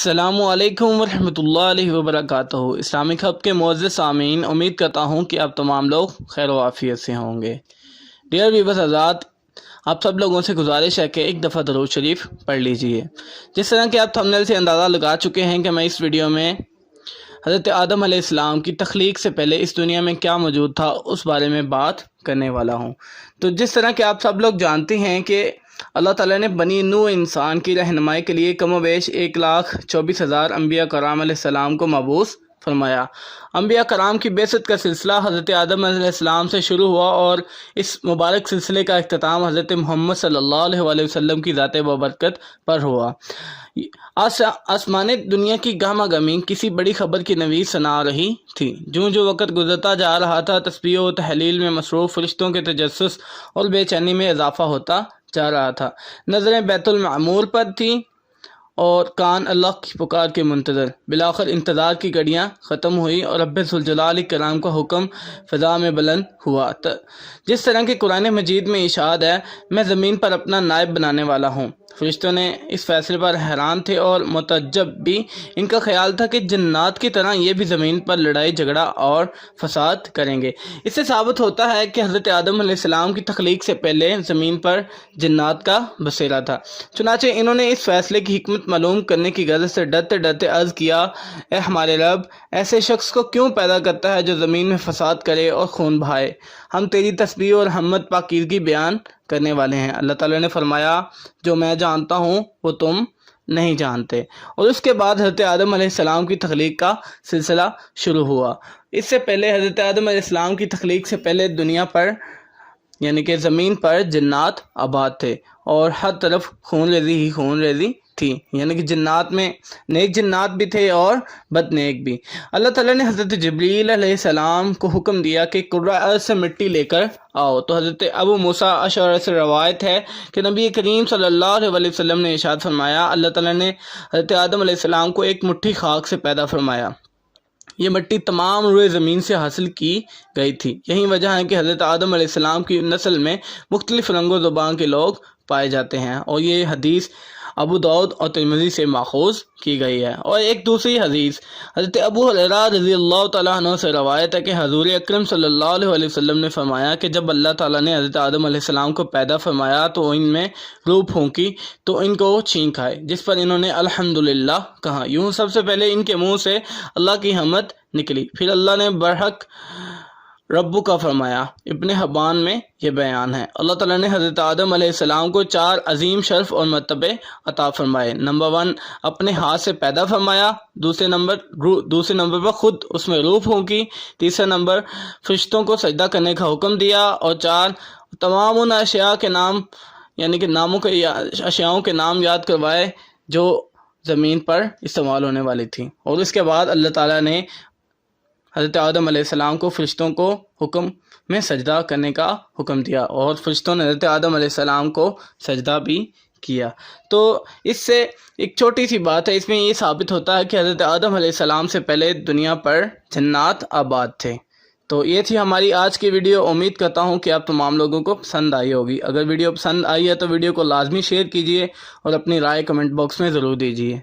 السلام علیکم ورحمۃ اللہ وبرکاتہ۔ اسلامک ہب کے معزز سامعین، امید کرتا ہوں کہ آپ تمام لوگ خیر و عافیت سے ہوں گے۔ ڈیئر ویورز حضرات، آپ سب لوگوں سے گزارش ہے کہ ایک دفعہ درود شریف پڑھ لیجئے۔ جس طرح کہ آپ تھمبنیل سے اندازہ لگا چکے ہیں کہ میں اس ویڈیو میں حضرت آدم علیہ السلام کی تخلیق سے پہلے اس دنیا میں کیا موجود تھا اس بارے میں بات کرنے والا ہوں۔ تو جس طرح کہ آپ سب لوگ جانتے ہیں کہ اللہ تعالیٰ نے بنی نوع انسان کی رہنمائی کے لیے کم و بیش 1,24,000 انبیاء کرام علیہ السلام کو مبعوث فرمایا۔ انبیاء کرام کی بعثت کا سلسلہ حضرت آدم علیہ السلام سے شروع ہوا اور اس مبارک سلسلے کا اختتام حضرت محمد صلی اللہ علیہ وسلم کی ذات بابرکت پر ہوا۔ آسمان دنیا کی گہما گہمی کسی بڑی خبر کی نوید سنا رہی تھی۔ جو وقت گزرتا جا رہا تھا، تسبیح و تحلیل میں مصروف فرشتوں کے تجسس اور بے چینی میں اضافہ ہوتا جا رہا تھا۔ نظریں بیت المعمور پر تھیں اور کان اللہ کی پکار کے منتظر۔ بالآخر انتظار کی گھڑیاں ختم ہوئی اور رب ذوالجلال کرام کا حکم فضا میں بلند ہوا۔ جس طرح کہ قرآن مجید میں ارشاد ہے، میں زمین پر اپنا نائب بنانے والا ہوں۔ فرشتوں نے اس فیصلے پر حیران تھے اور متعجب بھی۔ ان کا خیال تھا کہ جنات کی طرح یہ بھی زمین پر لڑائی جھگڑا اور فساد کریں گے۔ اس سے ثابت ہوتا ہے کہ حضرت آدم علیہ السلام کی تخلیق سے پہلے زمین پر جنات کا بسیرا تھا۔ چنانچہ انہوں نے اس فیصلے کی حکمت معلوم کرنے کی غرض سے ڈرتے ڈرتے عرض کیا، اے ہمارے رب، ایسے شخص کو کیوں پیدا کرتا ہے جو زمین میں فساد کرے اور خون بہائے؟ ہم تیری تسبیح اور حمد پاکیزگی بیان کرنے والے ہیں۔ اللہ تعالیٰ نے فرمایا، جو میں جانتا ہوں وہ تم نہیں جانتے۔ اور اس کے بعد حضرت آدم علیہ السلام کی تخلیق کا سلسلہ شروع ہوا۔ اس سے پہلے حضرت آدم علیہ السلام کی تخلیق سے پہلے دنیا پر یعنی کہ زمین پر جنات آباد تھے اور ہر طرف خون ریزی ہی خون ریزی تھی، یعنی کہ جنات میں نیک جنات بھی تھے اور بد نیک بھی۔ اللہ تعالیٰ نے حضرت جبریل علیہ السلام کو حکم دیا کہ قرۂ ارض سے مٹی لے کر آؤ۔ تو حضرت ابو موسیٰ اشعری سے روایت ہے کہ نبی کریم صلی اللہ علیہ وسلم نے ارشاد فرمایا، اللہ تعالیٰ نے حضرت آدم علیہ السلام کو ایک مٹھی خاک سے پیدا فرمایا۔ یہ مٹی تمام روئے زمین سے حاصل کی گئی تھی۔ یہی وجہ ہے کہ حضرت آدم علیہ السلام کی نسل میں مختلف رنگ و زبان کے لوگ پائے جاتے ہیں، اور یہ حدیث ابو داؤد اور ترمذی سے ماخوذ کی گئی ہے۔ اور ایک دوسری حدیث حضرت ابو ہریرہ رضی اللہ تعالیٰ عنہ سے روایت ہے کہ حضور اکرم صلی اللہ علیہ وسلم نے فرمایا کہ جب اللہ تعالیٰ نے حضرت آدم علیہ السلام کو پیدا فرمایا تو ان میں روح پھونکی تو ان کو چھینک آئے، جس پر انہوں نے الحمدللہ کہا۔ یوں سب سے پہلے ان کے منہ سے اللہ کی حمد نکلی، پھر اللہ نے برحق ربو کا فرمایا۔ ابن حبان میں یہ بیان ہے۔ اللہ تعالیٰ نے حضرت آدم علیہ السلام کو 4 عظیم شرف اور مرتبے عطا فرمائے۔ نمبر 1، اپنے ہاتھ سے پیدا فرمایا۔ دوسرے نمبر پر خود اس میں روح پھونکی۔ تیسرے نمبر فرشتوں کو سجدہ کرنے کا حکم دیا، اور 4، تمام ان اشیاء کے نام یعنی کہ اشیاؤں کے نام یاد کروائے جو زمین پر استعمال ہونے والی تھی۔ اور اس کے بعد اللہ تعالیٰ نے حضرت آدم علیہ السلام کو فرشتوں کو حکم میں سجدہ کرنے کا حکم دیا، اور فرشتوں نے حضرت آدم علیہ السلام کو سجدہ بھی کیا۔ تو اس سے ایک چھوٹی سی بات ہے، اس میں یہ ثابت ہوتا ہے کہ حضرت آدم علیہ السلام سے پہلے دنیا پر جنات آباد تھے۔ تو یہ تھی ہماری آج کی ویڈیو۔ امید کرتا ہوں کہ آپ تمام لوگوں کو پسند آئی ہوگی۔ اگر ویڈیو پسند آئی ہے تو ویڈیو کو لازمی شیئر کیجیے اور اپنی رائے کمنٹ باکس میں ضرور دیجیے۔